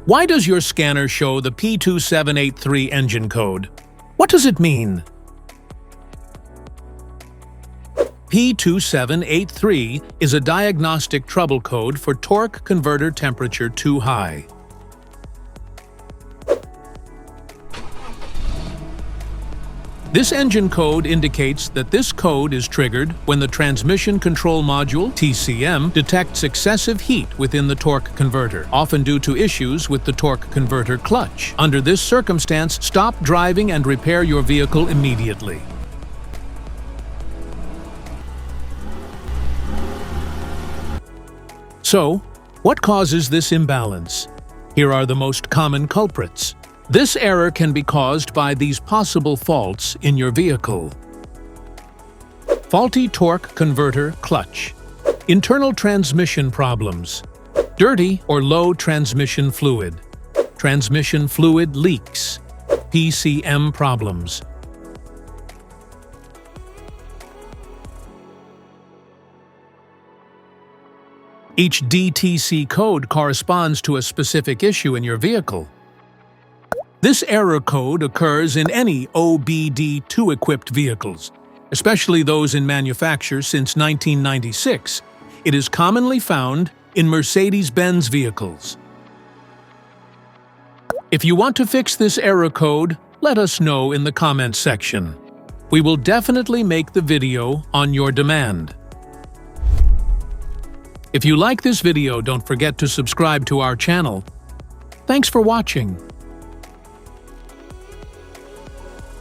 Why does your scanner show the P2783 engine code? What does it mean? P2783 is a diagnostic trouble code for torque converter temperature too high. This engine code indicates that this code is triggered when the Transmission Control Module (TCM) detects excessive heat within the torque converter, often due to issues with the torque converter clutch. Under this circumstance, stop driving and repair your vehicle immediately. So, what causes this imbalance? Here are the most common culprits. This error can be caused by these possible faults in your vehicle. Faulty torque converter clutch. Internal transmission problems. Dirty or low transmission fluid. Transmission fluid leaks. PCM problems. Each DTC code corresponds to a specific issue in your vehicle. This error code occurs in any OBD2 equipped vehicles, especially those in manufacture since 1996. It is commonly found in Mercedes-Benz vehicles. If you want to fix this error code, let us know in the comments section. We will definitely make the video on your demand. If you like this video, don't forget to subscribe to our channel. Thanks for watching.